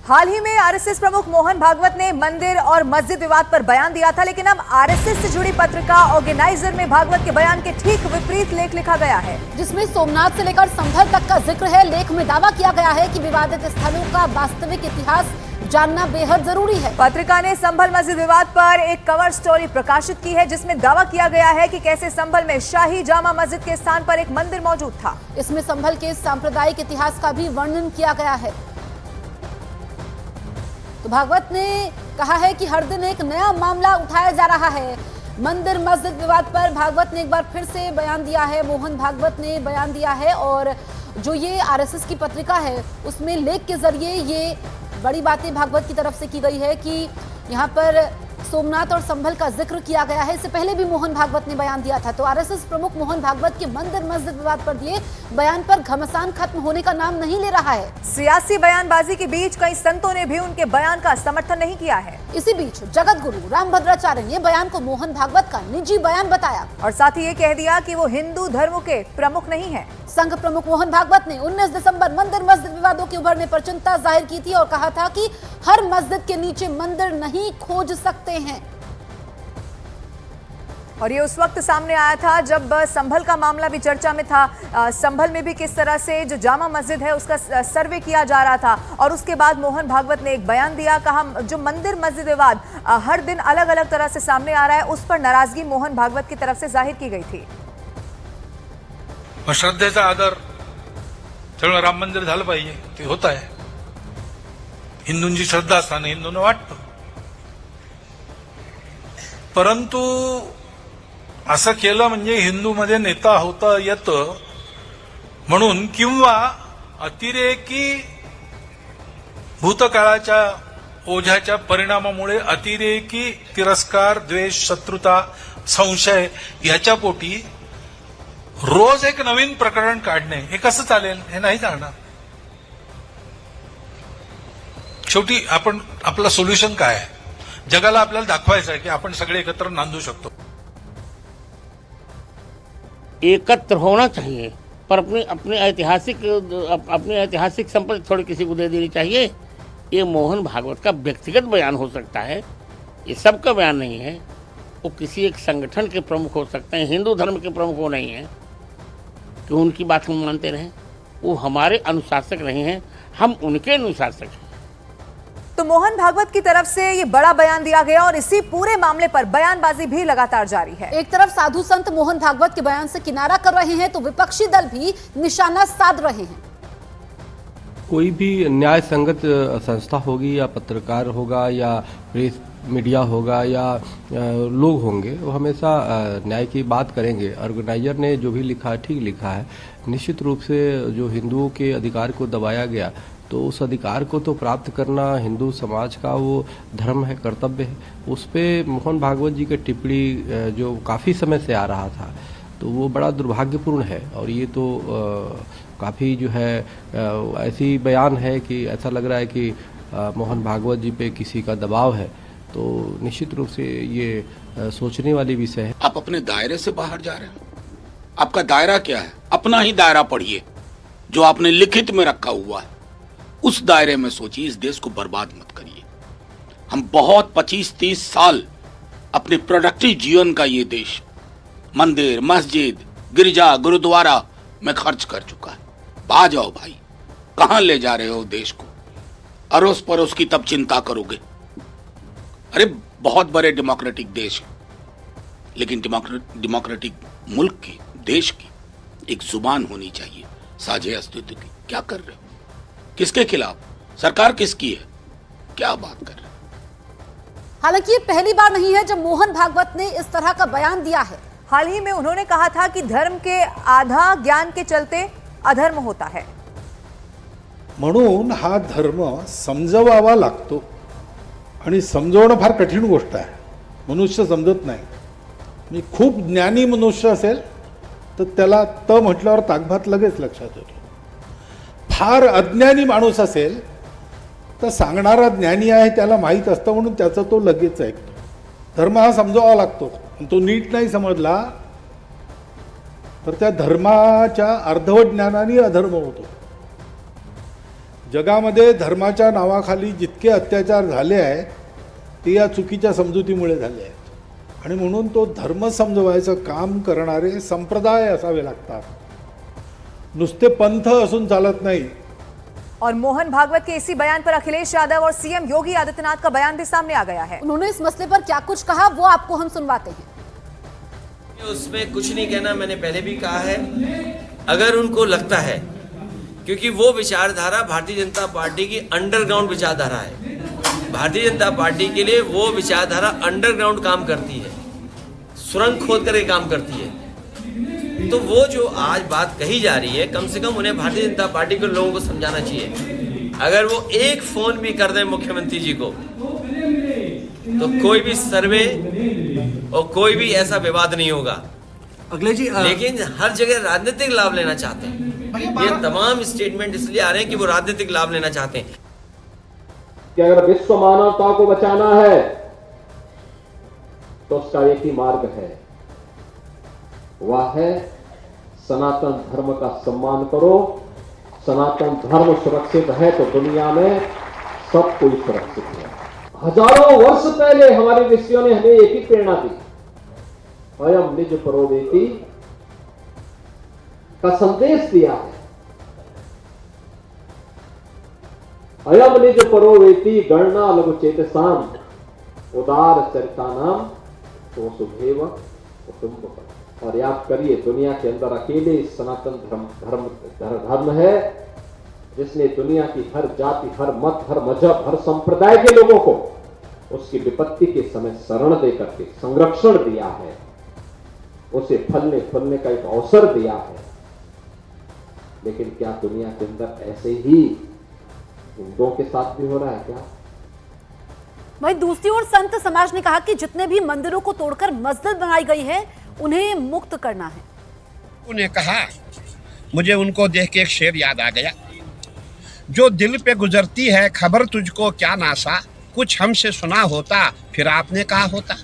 हाल ही में आरएसएस प्रमुख मोहन भागवत ने मंदिर और मस्जिद विवाद पर बयान दिया था, लेकिन अब आरएसएस से जुड़ी पत्रिका ऑर्गेनाइजर में भागवत के बयान के ठीक विपरीत लेख लिखा गया है, जिसमें सोमनाथ से लेकर संभल तक का जिक्र है। लेख में दावा किया गया है कि विवादित स्थलों का वास्तविक इतिहास जानना बेहद जरूरी है। पत्रिका ने संभल मस्जिद विवाद पर एक कवर स्टोरी प्रकाशित की है, जिसमें दावा किया गया है कि कैसे संभल में शाही जामा मस्जिद के स्थान पर एक मंदिर मौजूद था। इसमें संभल के सांप्रदायिक इतिहास का भी वर्णन किया गया है। तो भागवत ने कहा है कि हर दिन एक नया मामला उठाया जा रहा है। मंदिर मस्जिद विवाद पर भागवत ने एक बार फिर से बयान दिया है, मोहन भागवत ने बयान दिया है। और जो ये आरएसएस की पत्रिका है उसमें लेख के जरिए ये बड़ी बातें भागवत की तरफ से की गई है कि यहाँ पर सोमनाथ और संभल का जिक्र किया गया है। इससे पहले भी मोहन भागवत ने बयान दिया था। तो आरएसएस प्रमुख मोहन भागवत के मंदिर मस्जिद विवाद पर दिए बयान पर घमासान खत्म होने का नाम नहीं ले रहा है। सियासी बयानबाजी के बीच कई संतों ने भी उनके बयान का समर्थन नहीं किया है। इसी बीच जगत गुरु रामभद्राचार्य ने बयान को मोहन भागवत का निजी बयान बताया और साथ ही ये कह दिया कि वो हिंदू धर्म के प्रमुख नहीं है। संघ प्रमुख मोहन भागवत ने 19 दिसंबर मंदिर मस्जिद विवादों के उभरने पर चिंता जाहिर की थी और कहा था कि हर मस्जिद के नीचे मंदिर नहीं खोज सकते हैं। और ये उस वक्त सामने आया था जब संभल का मामला भी चर्चा में था। संभल में भी किस तरह से जो जामा मस्जिद है उसका सर्वे किया जा रहा था और उसके बाद मोहन भागवत ने एक बयान दिया, कहा जो मंदिर मस्जिद विवाद हर दिन अलग अलग तरह से सामने आ रहा है, उस पर नाराजगी मोहन भागवत की तरफ से जाहिर की गई थी। श्रद्धेचा आदर सगळं राम मंदिर झालं पाहिजे, ते होत आहे। हिंदूंची श्रद्धा असताना हिंदूंना वाटतं, परंतु असं केलं म्हणजे हिंदूमध्ये नेता होता येतं म्हणून किंवा अतिरेकी भूतकाळाच्या ओझ्याच्या परिणामामुळे अतिरेकी तिरस्कार, द्वेष, शत्रुता, संशय याच्या पोटी रोज एक नवीन प्रकरण काढणे हे कसं चालेल? हे नाही चालणार। शेवटी आपण आपलं सोल्युशन काय आहे? जगाला आपल्याला दाखवायचं आहे की आपण सगळे एकत्र नांदू शकतो। एकत्र होना चाहिए, पर अपनी ऐतिहासिक संपत्ति थोड़ी किसी को दे देनी चाहिए। ये मोहन भागवत का व्यक्तिगत बयान हो सकता है, ये सबका बयान नहीं है। वो किसी एक संगठन के प्रमुख हो सकते हैं, हिंदू धर्म के प्रमुख वो नहीं है कि उनकी बात हम मानते रहें। वो हमारे अनुशासक नहीं हैं, हम उनके अनुशासक हैं। तो मोहन भागवत की तरफ से ये बड़ा बयान दिया गया और इसी पूरे मामले पर बयानबाजी भी लगातार जारी है। एक तरफ साधु संत मोहन भागवत के बयान से किनारा कर रहे हैं तो विपक्षी दल भी निशाना साध रहे हैं। कोई भी न्याय संगत संस्था होगी या पत्रकार होगा या प्रेस मीडिया होगा या लोग होंगे, वो हमेशा न्याय की बात करेंगे। ऑर्गेनाइजर ने जो भी लिखा है ठीक लिखा है। निश्चित रूप से जो हिंदुओं के अधिकार को दबाया गया, तो उस अधिकार को तो प्राप्त करना हिंदू समाज का वो धर्म है, कर्तव्य है। उस पर मोहन भागवत जी की टिप्पणी जो काफ़ी समय से आ रहा था, तो वो बड़ा दुर्भाग्यपूर्ण है। और ये तो काफ़ी जो है ऐसी बयान है कि ऐसा लग रहा है कि मोहन भागवत जी पे किसी का दबाव है। तो निश्चित रूप से ये सोचने वाली विषय है। आप अपने दायरे से बाहर जा रहे हैं। आपका दायरा क्या है? अपना ही दायरा पढ़िए जो आपने लिखित में रखा हुआ है। उस दायरे में सोचिए, इस देश को बर्बाद मत करिए। हम बहुत 25-30 साल अपने प्रोडक्टिव जीवन का ये देश मंदिर, मस्जिद, गिरजा, गुरुद्वारा में खर्च कर चुका है। आ जाओ भाई, कहां ले जा रहे हो देश को? अड़ोस पड़ोस की तब चिंता करोगे। अरे बहुत बड़े डेमोक्रेटिक देश है, लेकिन डेमोक्रेटिक मुल्क की, देश की एक जुबान होनी चाहिए साझे अस्तित्व की। क्या कर रहे हो? किसके खिलाफ? सरकार किसकी है? क्या बात कर रहे हैं? हालांकि ये पहली बार नहीं है जब मोहन भागवत ने इस तरह का बयान दिया है। हाल ही में उन्होंने कहा था कि धर्म के आधा ज्ञान के चलते अधर्म होता है, म्हणून हा धर्म समजवावा लागतो आणि समजवणं फार कठीण गोष्ट आहे। मनुष्य समजत नाही। मी खूप ज्ञानी मनुष्य असेल तर त्याला त म्हटल्यावर ताकभात लगेच लक्षात येतो। फार अज्ञानी माणूस असेल तर सांगणारा ज्ञानी आहे त्याला माहीत असतं म्हणून त्याचं तो लगेच ऐकतो। धर्म हा समजावा लागतो, तो नीट नाही समजला तर त्या धर्माच्या अर्धवट ज्ञानाने अधर्म होतो। जगामध्ये धर्माच्या नावाखाली जितके अत्याचार झाले आहेत ते या चुकीच्या समजुतीमुळे झाले आहेत आणि म्हणून तो धर्म समजवायचं काम करणारे संप्रदाय असावे लागतात, नुसते पंथ असून चालत नाही। और मोहन भागवत के इसी बयान पर अखिलेश यादव और सीएम योगी आदित्यनाथ का बयान भी सामने आ गया है। उन्होंने इस मसले पर क्या कुछ कहा वो आपको हम सुनवाते हैं। उसमें कुछ नहीं कहना, मैंने पहले भी कहा है, अगर उनको लगता है, क्योंकि वो विचारधारा भारतीय जनता पार्टी की अंडरग्राउंड विचारधारा है, भारतीय जनता पार्टी के लिए वो विचारधारा अंडरग्राउंड काम करती है, सुरंग खोद करके काम करती है। तो वो जो आज बात कही जा रही है, कम से कम उन्हें भारतीय जनता पार्टी के लोगों को समझाना चाहिए। अगर वो एक फोन भी कर दें मुख्यमंत्री जी को तो कोई भी सर्वे और कोई भी ऐसा विवाद नहीं होगा। अखिलेश जी, लेकिन हर जगह राजनीतिक लाभ लेना चाहते हैं। ये तमाम स्टेटमेंट इसलिए आ रहे हैं कि वो राजनीतिक लाभ लेना चाहते हैं कि अगर विश्व मानवता को बचाना है तो उसका एक ही मार्ग है, वह है सनातन धर्म का सम्मान करो। सनातन धर्म सुरक्षित है तो दुनिया में सब कोई सुरक्षित है। हजारों वर्ष पहले हमारे ऋषियों ने हमें एक ही प्रेरणा दी, अयम निज परोवेति का संदेश दिया है। अयम निज परोवेति गणना लघु चेतसाम उदार चरितानाम तो सुभेव कुटुंब। और याद करिए, दुनिया के अंदर अकेले सनातन धर्म है जिसने दुनिया की हर जाति, हर मत, हर मजहब, हर संप्रदाय के लोगों को उसकी विपत्ति के समय शरण देकर के संरक्षण दिया है, उसे फलने फूलने का एक अवसर दिया है। लेकिन क्या दुनिया के अंदर ऐसे ही हिंदुओं के साथ भी हो रहा है क्या? वहीं दूसरी ओर संत समाज ने कहा कि जितने भी मंदिरों को तोड़कर मस्जिद बनाई गई है उन्हें मुक्त करना है। उन्हें कहा, मुझे उनको देख के एक शेर याद आ गया, जो दिल पे गुजरती है खबर तुझको क्या नासा, कुछ हमसे सुना होता फिर आपने कहा होता।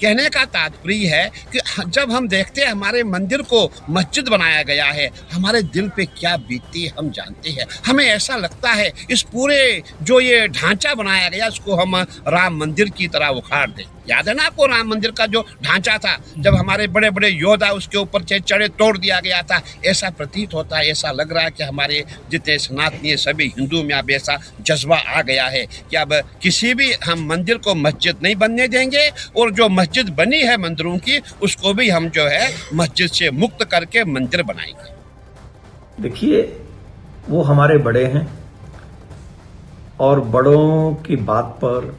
कहने का तात्पर्य है कि जब हम देखते हैं हमारे मंदिर को मस्जिद बनाया गया है, हमारे दिल पे क्या बीतती है हम जानते हैं। हमें ऐसा लगता है इस पूरे जो ये ढांचा बनाया गया इसको हम राम मंदिर की तरह उखाड़ दें। याद है ना आपको राम मंदिर का जो ढांचा था, जब हमारे बड़े बड़े योद्धा उसके ऊपर चढ़े तोड़ दिया गया था। ऐसा प्रतीत होता है, ऐसा लग रहा है कि हमारे जितने सनातनी सभी हिंदू में अब ऐसा जज्बा आ गया है कि अब किसी भी हम मंदिर को मस्जिद नहीं बनने देंगे, और जो मस्जिद बनी है मंदिरों की उसको भी हम जो है मस्जिद से मुक्त करके मंदिर बनाएंगे। देखिए, वो हमारे बड़े हैं और बड़ों की बात पर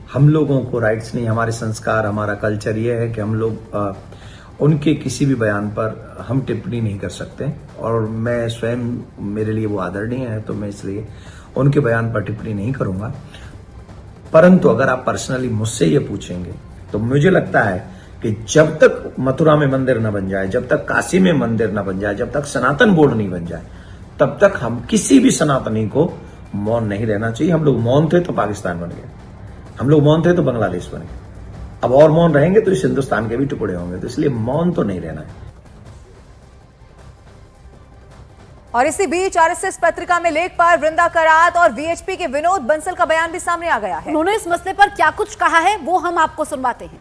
हम लोगों को राइट्स नहीं। हमारे संस्कार, हमारा कल्चर ये है कि हम लोग उनके किसी भी बयान पर हम टिप्पणी नहीं कर सकते, और मैं स्वयं, मेरे लिए वो आदरणीय है तो मैं इसलिए उनके बयान पर टिप्पणी नहीं करूंगा। परंतु अगर आप पर्सनली मुझसे ये पूछेंगे तो मुझे लगता है कि जब तक मथुरा में मंदिर न बन जाए, जब तक काशी में मंदिर न बन जाए, जब तक सनातन बोर्ड नहीं बन जाए, तब तक हम किसी भी सनातनी को मौन नहीं रहना चाहिए। हम लोग मौन थे तो पाकिस्तान बन गया, हम लोग मौन थे तो बांग्लादेश बन गया, अब और मौन रहेंगे तो इस हिंदुस्तान के भी टुकड़े होंगे। तो इसलिए मौन तो नहीं रहना है। और इसी बीच आरएसएस पत्रिका में लेख पर वृंदा करात और वीएचपी के विनोद बंसल का बयान भी सामने आ गया है। उन्होंने इस मसले पर क्या कुछ कहा है वो हम आपको सुनवाते हैं।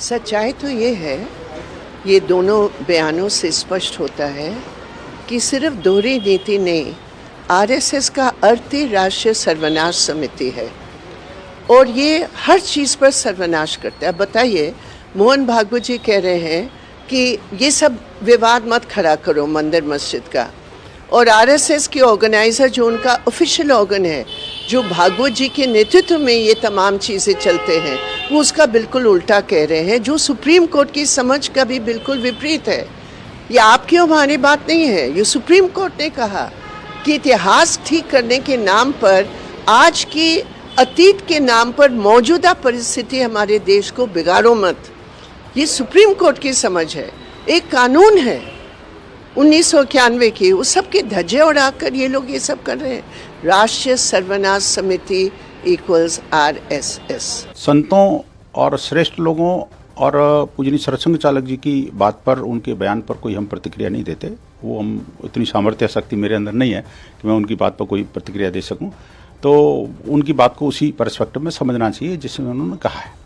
सच्चाई तो ये है, ये दोनों बयानों से स्पष्ट होता है कि सिर्फ दोहरी नीति नहीं, आरएसएस का अर्थ ही राष्ट्रीय सर्वनाश समिति है और ये हर चीज़ पर सर्वनाश करता है। बताइए, मोहन भागवत जी कह रहे हैं कि ये सब विवाद मत खड़ा करो मंदिर मस्जिद का, और आरएसएस के ऑर्गेनाइज़र जो उनका ऑफिशियल ऑर्गन है, जो भागवत जी के नेतृत्व में ये तमाम चीज़ें चलते हैं, वो उसका बिल्कुल उल्टा कह रहे हैं, जो सुप्रीम कोर्ट की समझ का भी बिल्कुल विपरीत है। ये आपकी और हमारी बात नहीं है, ये सुप्रीम कोर्ट ने कहा कि इतिहास ठीक करने के नाम पर, आज की अतीत के नाम पर मौजूदा परिस्थिति हमारे देश को बिगाड़ो मत। ये सुप्रीम कोर्ट की समझ है। एक कानून है 1991 की, उस सब के धज्जे उड़ाकर ये लोग ये सब कर रहे हैं। राष्ट्रीय सर्वनाश समिति इक्वल्स आरएसएस। संतों और श्रेष्ठ लोगों और पूजनीय सरसंघ चालक जी की बात पर, उनके बयान पर कोई हम प्रतिक्रिया नहीं देते। वो हम इतनी सामर्थ्य शक्ति मेरे अंदर नहीं है कि मैं उनकी बात पर कोई प्रतिक्रिया दे सकूं। तो उनकी बात को उसी पर्सपेक्टिव में समझना चाहिए जिसमें उन्होंने कहा है।